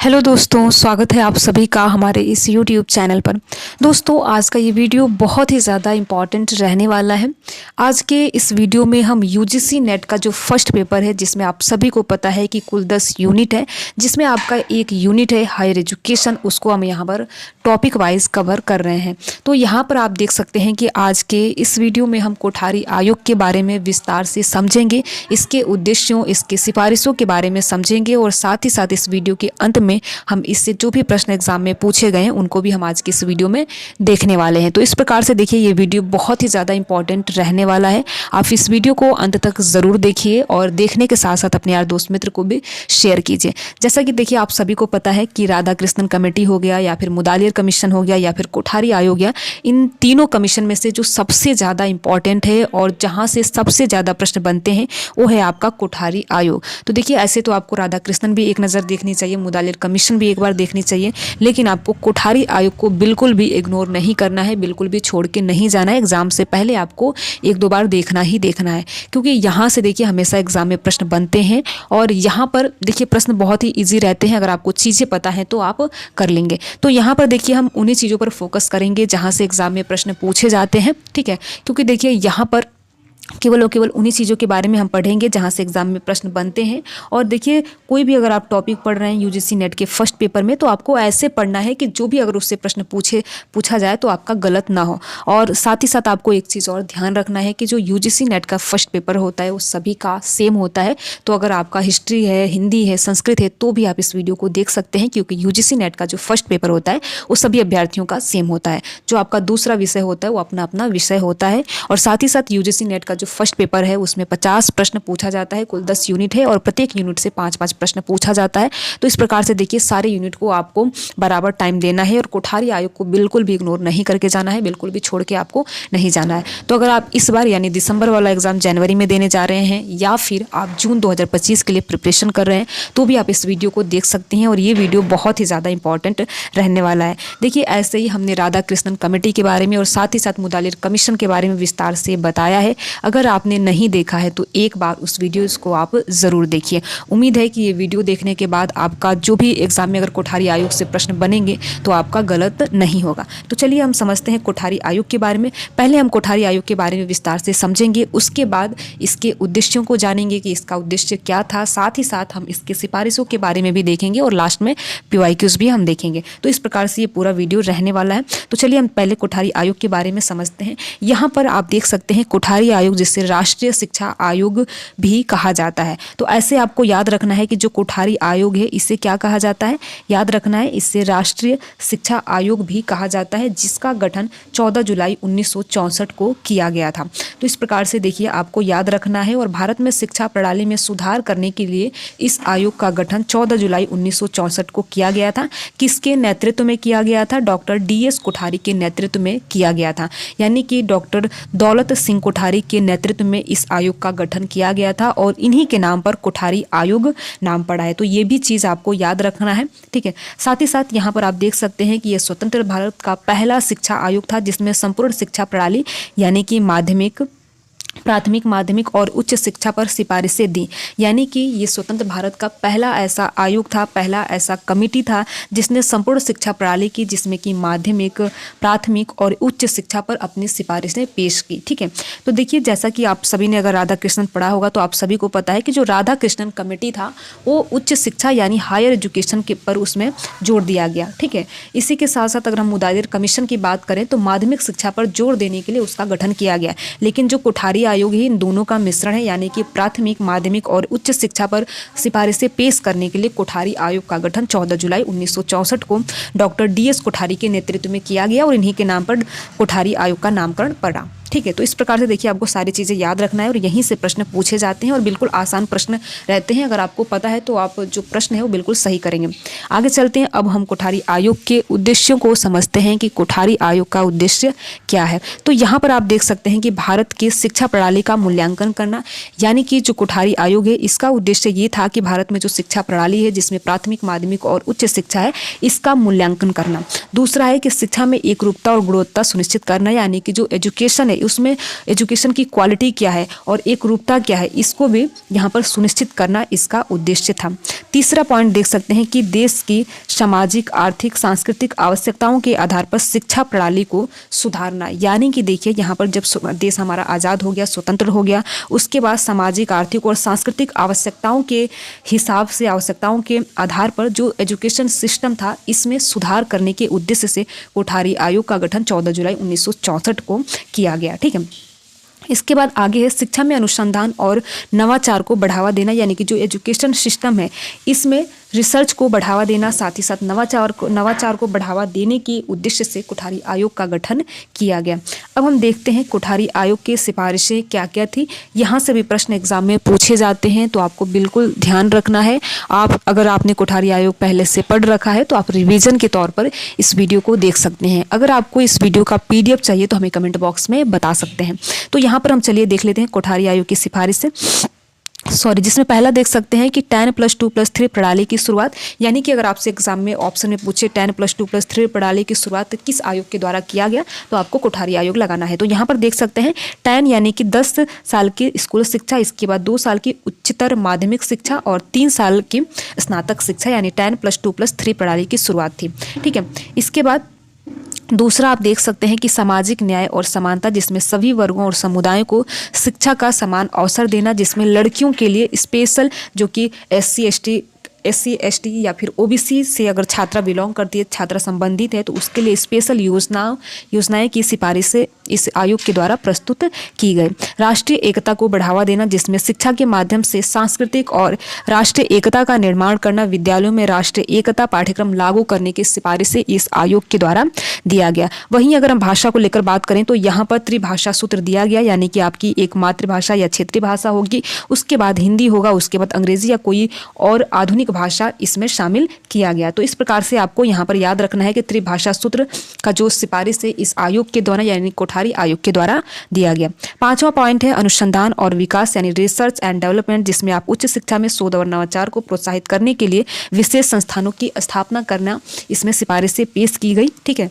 Hello दोस्तों, स्वागत है आप सभी का हमारे इस YouTube चैनल पर। दोस्तों, आज का ये वीडियो बहुत ही ज़्यादा इम्पॉर्टेंट रहने वाला है। आज के इस वीडियो में हम यूजीसी नेट का जो फर्स्ट पेपर है, जिसमें आप सभी को पता है कि कुल 10 यूनिट है, जिसमें आपका एक यूनिट है हायर एजुकेशन, उसको हम यहाँ पर टॉपिक वाइज कवर कर रहे हैं। तो यहाँ पर आप देख सकते हैं कि आज के इस वीडियो में हम कोठारी आयोग के बारे में विस्तार से समझेंगे, इसके उद्देश्यों, इसके सिफारिशों के बारे में समझेंगे और साथ ही साथ इस वीडियो के अंत में हम इससे जो भी प्रश्न एग्जाम में पूछे गए हैं उनको भी हम आज की इस वीडियो में देखने वाले हैं। तो इस प्रकार से देखिए, ये वीडियो बहुत ही ज़्यादा इंपॉर्टेंट रहने वाला है। आप इस वीडियो को अंत तक ज़रूर देखिए और देखने के साथ साथ अपने यार दोस्त मित्र को भी शेयर कीजिए। जैसा कि देखिए, आप सभी को पता है कि राधा कृष्णन कमेटी हो गया या फिर मुदालिर कमीशन हो गया या फिर कोठारी आयोग गया, इन तीनों कमीशन में से जो सबसे ज़्यादा इंपॉर्टेंट है और जहाँ से सबसे ज़्यादा प्रश्न बनते हैं वो है आपका कोठारी आयोग। तो देखिए, ऐसे तो आपको राधा कृष्णन भी एक नज़र देखनी चाहिए, मुदालिर कमीशन भी एक बार देखनी चाहिए, लेकिन आपको कोठारी आयोग को बिल्कुल भी इग्नोर नहीं करना है, बिल्कुल भी छोड़ के नहीं जाना है। एग्जाम से पहले आपको एक दो बार देखना ही देखना है, क्योंकि यहाँ से देखिए हमेशा एग्जाम में प्रश्न बनते हैं और यहाँ पर देखिए प्रश्न बहुत ही ईजी रहते हैं। अगर आपको चीज़ें पता है तो आप कर लेंगे। तो यहाँ पर देखिए हम उन्हीं चीज़ों पर फोकस करेंगे जहाँ से एग्जाम में प्रश्न पूछे जाते हैं, ठीक है। क्योंकि देखिए यहाँ पर केवल और केवल उन्हीं चीज़ों के बारे में हम पढ़ेंगे जहाँ से एग्जाम में प्रश्न बनते हैं। और देखिए, कोई भी अगर आप टॉपिक पढ़ रहे हैं यूजीसी नेट के फर्स्ट पेपर में, तो आपको ऐसे पढ़ना है कि जो भी अगर उससे प्रश्न पूछा जाए तो आपका गलत ना हो। और साथ ही साथ आपको एक चीज़ और ध्यान रखना है कि जो यूजीसी नेट का फर्स्ट पेपर होता है वो सभी का सेम होता है। तो अगर आपका हिस्ट्री है, हिंदी है, संस्कृत है, तो भी आप इस वीडियो को देख सकते हैं, क्योंकि यूजीसी नेट का जो फर्स्ट पेपर होता है वो सभी अभ्यर्थियों का सेम होता है। जो आपका दूसरा विषय होता है वो अपना अपना विषय होता है। और साथ ही साथ यूजीसी नेट का जो फर्स्ट पेपर है उसमें 50 प्रश्न पूछा जाता है। कुल 10 यूनिट है और प्रत्येक यूनिट से 5-5 प्रश्न पूछा जाता है। तो इस प्रकार से देखिए, सारे यूनिट को आपको बराबर टाइम देना है और कोठारी आयोग को बिल्कुल भी इग्नोर नहीं करके जाना है, बिल्कुल भी छोड़ के आपको नहीं जाना है। तो अगर आप इस बार यानी दिसंबर वाला एग्जाम जनवरी में देने जा रहे हैं या फिर आप जून 2025 के लिए प्रिपरेशन कर रहे हैं, तो भी आप इस वीडियो को देख सकते हैं और ये वीडियो बहुत ही ज़्यादा इंपॉर्टेंट रहने वाला है। देखिए, ऐसे ही हमने राधा कृष्णन कमेटी के बारे में और साथ ही साथ मुदालिर कमीशन के बारे में विस्तार से बताया है। अगर आपने नहीं देखा है तो एक बार उस वीडियो को आप ज़रूर देखिए। उम्मीद है कि ये वीडियो देखने के बाद आपका जो भी एग्जाम में अगर कोठारी आयोग से प्रश्न बनेंगे तो आपका गलत नहीं होगा। तो चलिए हम समझते हैं कोठारी आयोग के बारे में। पहले हम कोठारी आयोग के बारे में विस्तार से समझेंगे, उसके बाद इसके उद्देश्यों को जानेंगे कि इसका उद्देश्य क्या था, साथ ही साथ हम इसके सिफारिशों के बारे में भी देखेंगे और लास्ट में PYQs भी हम देखेंगे। तो इस प्रकार से ये पूरा वीडियो रहने वाला है। तो चलिए हम पहले कोठारी आयोग के बारे में समझते हैं। यहाँ पर आप देख सकते हैं कोठारी आयोग, जिससे राष्ट्रीय शिक्षा आयोग भी कहा जाता है। तो ऐसे आपको याद रखना है कि जो कोठारी आयोग है इसे क्या कहा जाता है, याद रखना है, इससे राष्ट्रीय शिक्षा आयोग भी कहा जाता है, जिसका गठन 14 जुलाई 1964 को किया गया था। तो इस प्रकार से देखिए आपको याद रखना है। और भारत में शिक्षा प्रणाली में सुधार करने के लिए इस आयोग का गठन 14 जुलाई 1964 को किया गया था। किसके नेतृत्व में किया गया था? डॉक्टर DS कोठारी के नेतृत्व में किया गया था, यानी कि डॉक्टर दौलत सिंह कोठारी के नेतृत्व में इस आयोग का गठन किया गया था और इन्हीं के नाम पर कोठारी आयोग नाम पड़ा है। तो ये भी चीज़ आपको याद रखना है, ठीक है। साथ ही साथ यहाँ पर आप देख सकते हैं कि यह स्वतंत्र भारत का पहला शिक्षा आयोग था, जिसमें संपूर्ण शिक्षा प्रणाली यानी कि माध्यमिक, प्राथमिक, माध्यमिक और उच्च शिक्षा पर सिफारिशें दी। यानी कि ये स्वतंत्र भारत का पहला ऐसा आयोग था, पहला ऐसा कमेटी था जिसने संपूर्ण शिक्षा प्रणाली की, जिसमें कि माध्यमिक, प्राथमिक और उच्च शिक्षा पर अपनी सिफारिशें पेश की, ठीक है। तो देखिए, जैसा कि आप सभी ने अगर राधा कृष्णन पढ़ा होगा तो आप सभी को पता है कि जो राधा कृष्णन कमेटी था वो उच्च शिक्षा यानी हायर एजुकेशन के पर उसमें जोर दिया गया, ठीक है। इसी के साथ साथ अगर हम मुदालिर कमीशन की बात करें तो माध्यमिक शिक्षा पर जोर देने के लिए उसका गठन किया गया। लेकिन जो कोठारी आयोग ही इन दोनों का मिश्रण है, यानी कि प्राथमिक, माध्यमिक और उच्च शिक्षा पर सिफारिशें पेश करने के लिए कोठारी आयोग का गठन 14 जुलाई 1964 को डॉक्टर DS कोठारी के नेतृत्व में किया गया और इन्हीं के नाम पर कोठारी आयोग का नामकरण पड़ा, ठीक है। तो इस प्रकार से देखिए आपको सारी चीज़ें याद रखना है और यहीं से प्रश्न पूछे जाते हैं और बिल्कुल आसान प्रश्न रहते हैं। अगर आपको पता है तो आप जो प्रश्न है वो बिल्कुल सही करेंगे। आगे चलते हैं, अब हम कोठारी आयोग के उद्देश्यों को समझते हैं कि कोठारी आयोग का उद्देश्य क्या है। तो यहाँ पर आप देख सकते हैं कि भारत की शिक्षा प्रणाली का मूल्यांकन करना, यानी कि जो कोठारी आयोग है इसका उद्देश्य ये था कि भारत में जो शिक्षा प्रणाली है, जिसमें प्राथमिक, माध्यमिक और उच्च शिक्षा है, इसका मूल्यांकन करना। दूसरा है कि शिक्षा में एकरूपता और गुणवत्ता सुनिश्चित करना, यानी कि जो एजुकेशन है उसमें एजुकेशन की क्वालिटी क्या है और एक रूपता क्या है, इसको भी यहाँ पर सुनिश्चित करना इसका उद्देश्य था। तीसरा पॉइंट देख सकते हैं कि देश की सामाजिक, आर्थिक, सांस्कृतिक आवश्यकताओं के आधार पर शिक्षा प्रणाली को सुधारना। यानी कि देखिए यहाँ पर जब देश हमारा आज़ाद हो गया, स्वतंत्र हो गया, उसके बाद सामाजिक, आर्थिक और सांस्कृतिक आवश्यकताओं के हिसाब से, आवश्यकताओं के आधार पर जो एजुकेशन सिस्टम था इसमें सुधार करने के उद्देश्य से कोठारी आयोग का गठन 14 जुलाई 1964 को किया गया। ठीक है, इसके बाद आगे है शिक्षा में अनुसंधान और नवाचार को बढ़ावा देना। यानी कि जो एजुकेशन सिस्टम है इसमें रिसर्च को बढ़ावा देना, साथ ही साथ नवाचार को बढ़ावा देने के उद्देश्य से कोठारी आयोग का गठन किया गया। अब हम देखते हैं कोठारी आयोग की सिफारिशें क्या क्या थी। यहाँ से भी प्रश्न एग्जाम में पूछे जाते हैं, तो आपको बिल्कुल ध्यान रखना है। अगर आपने कोठारी आयोग पहले से पढ़ रखा है तो आप रिवीजन के तौर पर इस वीडियो को देख सकते हैं। अगर आपको इस वीडियो का PDF चाहिए तो हमें कमेंट बॉक्स में बता सकते हैं। तो यहाँ पर हम चलिए देख लेते हैं कोठारी आयोग की सिफारिशें। जिसमें पहला देख सकते हैं कि 10+2+3 प्रणाली की शुरुआत। यानी कि अगर आपसे एग्जाम में ऑप्शन में पूछे 10+2+3 प्रणाली की शुरुआत किस आयोग के द्वारा किया गया, तो आपको कोठारी आयोग लगाना है। तो यहाँ पर देख सकते हैं 10 यानी कि 10 साल की स्कूल शिक्षा, इसके बाद 2 साल की उच्चतर माध्यमिक शिक्षा और 3 साल की स्नातक शिक्षा, यानी 10+2+3 प्रणाली की शुरुआत थी। ठीक है, इसके बाद दूसरा आप देख सकते हैं कि सामाजिक न्याय और समानता, जिसमें सभी वर्गों और समुदायों को शिक्षा का समान अवसर देना, जिसमें लड़कियों के लिए स्पेशल, जो कि SC ST या फिर OBC से अगर छात्रा बिलोंग करती है, छात्रा संबंधित है, तो उसके लिए स्पेशल योजनाएं की सिफारिशें इस आयोग के द्वारा प्रस्तुत की गई। राष्ट्रीय एकता को बढ़ावा देना, जिसमें शिक्षा के माध्यम से सांस्कृतिक और राष्ट्रीय एकता का निर्माण करना, विद्यालयों में राष्ट्रीय एकता पाठ्यक्रम लागू करने की सिफारिशें इस आयोग के द्वारा दिया गया। वहीं अगर हम भाषा को लेकर बात करें तो यहाँ पर त्रिभाषा सूत्र दिया गया, यानी कि आपकी एक मातृभाषा या क्षेत्रीय भाषा होगी, उसके बाद हिंदी होगा, उसके बाद अंग्रेजी या कोई और आधुनिक भाषा इसमें शामिल किया गया। तो इस प्रकार से आपको यहाँ पर याद रखना है कि त्रिभाषा सूत्र का जो सिफारिश है इस आयोग के द्वारा, यानी कोठारी आयोग के द्वारा दिया गया। पांचवा पॉइंट है अनुसंधान और विकास, यानी रिसर्च एंड डेवलपमेंट, जिसमें आप उच्च शिक्षा में शोध और नवाचार को प्रोत्साहित करने के लिए विशेष संस्थानों की स्थापना करना, इसमें सिफारिशें पेश की गई। ठीक है,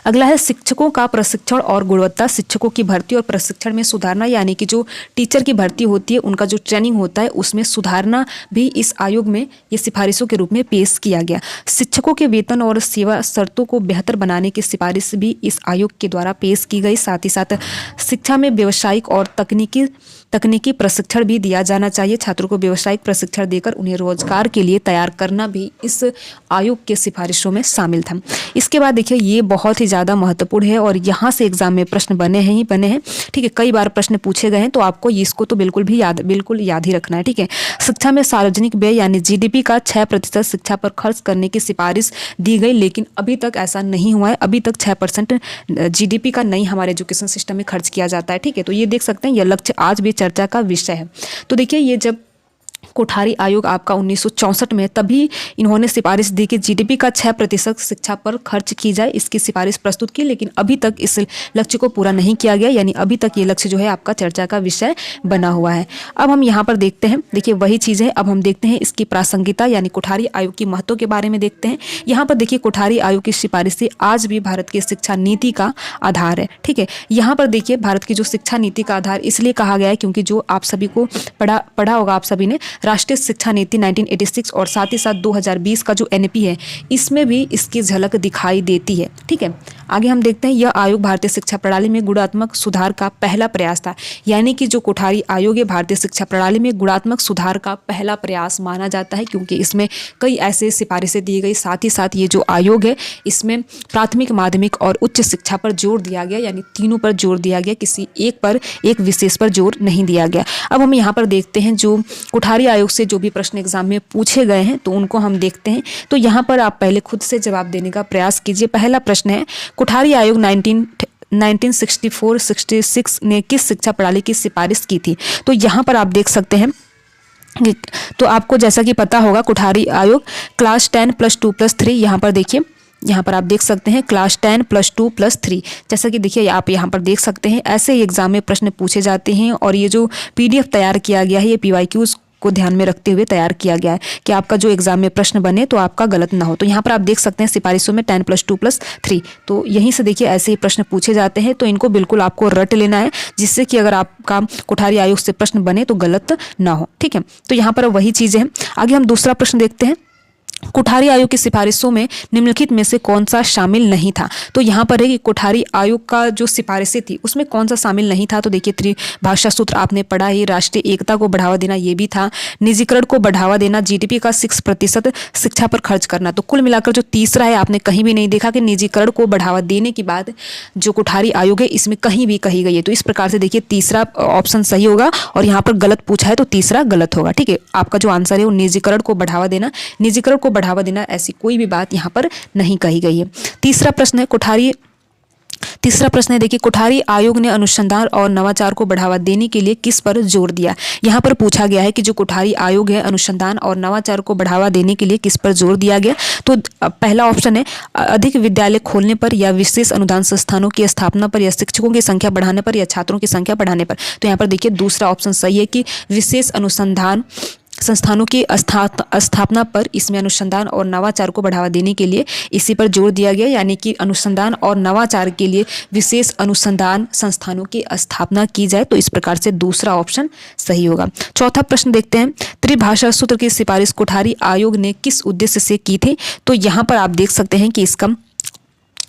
अगला है शिक्षकों का प्रशिक्षण और गुणवत्ता, शिक्षकों की भर्ती और प्रशिक्षण में सुधारना, यानी कि जो टीचर की भर्ती होती है उनका जो ट्रेनिंग होता है उसमें सुधारना भी इस आयोग में ये सिफारिशों के रूप में पेश किया गया। शिक्षकों के वेतन और सेवा शर्तों को बेहतर बनाने की सिफारिश भी इस आयोग के द्वारा पेश की गई। साथ ही साथ शिक्षा में व्यावसायिक और तकनीकी प्रशिक्षण भी दिया जाना चाहिए। छात्रों को व्यावसायिक प्रशिक्षण देकर उन्हें रोजगार के लिए तैयार करना भी इस आयोग के सिफारिशों में शामिल था। इसके बाद देखिए ये बहुत ही ज़्यादा महत्वपूर्ण है और यहाँ से एग्जाम में प्रश्न बने हैं। ठीक है, कई बार प्रश्न पूछे गए हैं, तो आपको इसको तो बिल्कुल याद ही रखना है। ठीक है, शिक्षा में सार्वजनिक व्यय यानी GDP का 6% शिक्षा पर खर्च करने की सिफारिश दी गई, लेकिन अभी तक ऐसा नहीं हुआ है। अभी तक 6% GDP का नहीं हमारे एजुकेशन सिस्टम में खर्च किया जाता है। ठीक है, तो ये देख सकते हैं यह लक्ष्य आज भी चर्चा का विषय है। तो देखिए ये जब कोठारी आयोग आपका 1964 में, तभी इन्होंने सिफारिश दी कि GDP का 6% शिक्षा पर खर्च की जाए, इसकी सिफारिश प्रस्तुत की, लेकिन अभी तक इस लक्ष्य को पूरा नहीं किया गया, यानी अभी तक ये लक्ष्य जो है आपका चर्चा का विषय बना हुआ है। अब हम यहाँ पर देखते हैं, देखिए वही चीज़ है, अब हम देखते हैं इसकी प्रासंगिकता, यानी कोठारी आयोग की महत्व के बारे में देखते हैं। यहाँ पर देखिए कोठारी आयोग की सिफारिश से आज भी भारत की शिक्षा नीति का आधार है। ठीक है, यहाँ पर देखिए भारत की जो शिक्षा नीति का आधार इसलिए कहा गया है क्योंकि जो आप सभी को पढ़ा होगा आप सभी ने, राष्ट्रीय शिक्षा नीति 1986 और साथ ही साथ 2020 का जो NP है इसमें भी इसकी झलक दिखाई देती है। ठीक है, आगे हम देखते हैं, यह आयोग भारतीय शिक्षा प्रणाली में गुणात्मक सुधार का पहला प्रयास था। यानी कि जो कोठारी आयोग है भारतीय शिक्षा प्रणाली में गुणात्मक सुधार का पहला प्रयास माना जाता है, क्योंकि इसमें कई ऐसे सिफारिशें दी गई। साथ ही साथ ये जो आयोग है इसमें प्राथमिक, माध्यमिक और उच्च शिक्षा पर जोर दिया गया, यानी तीनों पर जोर दिया गया, किसी एक विशेष पर जोर नहीं दिया गया। अब हम यहाँ पर देखते हैं जो कोठारी आयोग से जो भी प्रश्न एग्जाम में पूछे गए हैं तो उनको हम देखते हैं। तो यहाँ पर आप पहले खुद से जवाब देने का प्रयास कीजिए। पहला प्रश्न है, कोठारी आयोग 1964-66 ने किस शिक्षा प्रणाली की सिफारिश की थी? तो यहाँ पर आप देख सकते हैं, तो आपको जैसा कि पता होगा कोठारी आयोग क्लास 10+2+3, यहाँ पर देखिए, यहाँ पर आप देख सकते हैं क्लास 10+2+3, जैसा कि देखिए आप यहाँ पर देख सकते हैं, ऐसे ही एग्जाम में प्रश्न पूछे जाते हैं। और ये जो PDF तैयार किया गया है ये PYQs को ध्यान में रखते हुए तैयार किया गया है कि आपका जो एग्जाम में प्रश्न बने तो आपका गलत ना हो। तो यहाँ पर आप देख सकते हैं सिफारिशों में 10+2+3, तो यहीं से देखिए ऐसे ही प्रश्न पूछे जाते हैं, तो इनको बिल्कुल आपको रट लेना है, जिससे कि अगर आपका कोठारी आयोग से प्रश्न बने तो गलत ना हो। ठीक है, तो यहाँ पर वही चीजें हैं। आगे हम दूसरा प्रश्न देखते हैं। कोठारी आयोग की सिफारिशों में निम्नलिखित में से कौन सा शामिल नहीं था? तो यहाँ पर है कि कोठारी आयोग का जो सिफारिशें थी उसमें कौन सा शामिल नहीं था। तो देखिए त्रिभाषा सूत्र आपने पढ़ा ही, राष्ट्रीय एकता को बढ़ावा देना ये भी था, निजीकरण को बढ़ावा देना, जीडीपी का 6% शिक्षा पर खर्च करना। तो कुल मिलाकर जो तीसरा है आपने कहीं भी नहीं देखा कि निजीकरण को बढ़ावा देने की बात जो कोठारी आयोग है इसमें कहीं भी कही गई है। तो इस प्रकार से देखिए तीसरा ऑप्शन सही होगा और यहाँ पर गलत पूछा है तो तीसरा गलत होगा। ठीक है, आपका जो आंसर है वो निजीकरण को बढ़ावा देना, निजीकरण को बढ़ावा देना ऐसी कोई भी बात यहाँ पर नहीं कही गई है। तीसरा प्रश्न है देखिए, कोठारी आयोग ने अनुसंधान और नवाचार को बढ़ावा देने के लिए किस पर जोर दिया? यहाँ पर पूछा गया है कि जो कोठारी आयोग है अनुसंधान और नवाचार को बढ़ावा देने के लिए किस पर जोर दिया गया? तो पहला ऑप्शन है अधिक विद्यालय खोलने पर, या विशेष अनुदान संस्थानों की स्थापना पर, या शिक्षकों की संख्या बढ़ाने पर, या छात्रों की संख्या बढ़ाने पर। तो यहाँ पर देखिए दूसरा ऑप्शन सही है कि विशेष अनुसंधान संस्थानों की स्थापना पर, इसमें अनुसंधान और नवाचार को बढ़ावा देने के लिए इसी पर जोर दिया गया, यानी कि अनुसंधान और नवाचार के लिए विशेष अनुसंधान संस्थानों की स्थापना की जाए। तो इस प्रकार से दूसरा ऑप्शन सही होगा। चौथा प्रश्न देखते हैं, त्रिभाषा सूत्र की सिफारिश कोठारी आयोग ने किस उद्देश्य से की थी? तो यहाँ पर आप देख सकते हैं कि इसका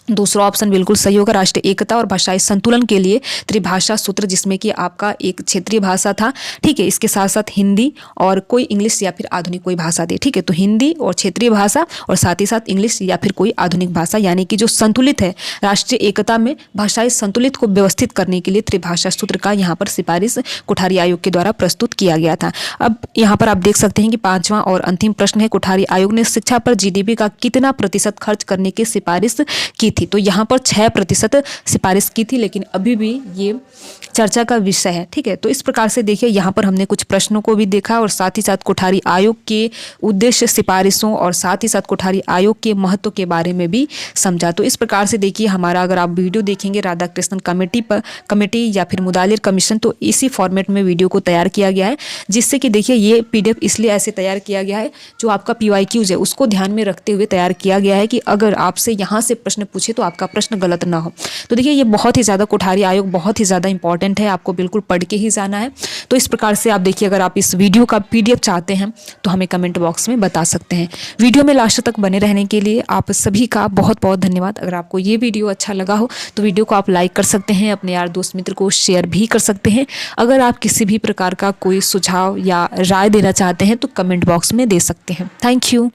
दूसरा ऑप्शन बिल्कुल सही होगा, राष्ट्रीय एकता और भाषाई संतुलन के लिए त्रिभाषा सूत्र, जिसमें कि आपका एक क्षेत्रीय भाषा था। ठीक है, इसके साथ साथ हिंदी और कोई इंग्लिश या फिर आधुनिक कोई भाषा दे। ठीक है, तो हिंदी और क्षेत्रीय भाषा और साथ ही साथ इंग्लिश या फिर कोई आधुनिक भाषा, यानी कि जो संतुलित है राष्ट्रीय एकता में भाषाई संतुलित को व्यवस्थित करने के लिए त्रिभाषा सूत्र का यहाँ पर सिफारिश कोठारी आयोग के द्वारा प्रस्तुत किया गया था। अब यहाँ पर आप देख सकते हैं कि पांचवा और अंतिम प्रश्न है, कोठारी आयोग ने शिक्षा पर जीडीपी का कितना प्रतिशत खर्च करने की सिफारिश की थी? तो यहाँ पर 6% सिफारिश की थी, लेकिन अभी भी ये चर्चा का विषय है। ठीक है, तो इस प्रकार से देखिए यहाँ पर हमने कुछ प्रश्नों को भी देखा और साथ ही साथ कोठारी आयोग के उद्देश्य, सिफारिशों और साथ ही साथ कोठारी आयोग के महत्व के बारे में भी समझा। तो इस प्रकार से देखिए हमारा, अगर आप वीडियो देखेंगे राधाकृष्णन कमेटी या फिर मुदालिर कमीशन, तो इसी फॉर्मेट में वीडियो को तैयार किया गया है, जिससे कि देखिए ये PDF इसलिए ऐसे तैयार किया गया है, जो आपका PYQs है उसको ध्यान में रखते हुए तैयार किया गया है कि अगर आपसे यहाँ से प्रश्न पूछे तो आपका प्रश्न गलत ना हो। तो देखिए ये बहुत ही ज़्यादा, कोठारी आयोग बहुत ही ज़्यादा इंपॉर्टेंट है, आपको बिल्कुल पढ़ के ही जाना है। तो इस प्रकार से आप देखिए, अगर आप इस वीडियो का PDF चाहते हैं तो हमें कमेंट बॉक्स में बता सकते हैं। वीडियो में लास्ट तक बने रहने के लिए आप सभी का बहुत बहुत धन्यवाद। अगर आपको ये वीडियो अच्छा लगा हो तो वीडियो को आप लाइक कर सकते हैं, अपने यार दोस्त मित्र को शेयर भी कर सकते हैं। अगर आप किसी भी प्रकार का कोई सुझाव या राय देना चाहते हैं तो कमेंट बॉक्स में दे सकते हैं। Thank you.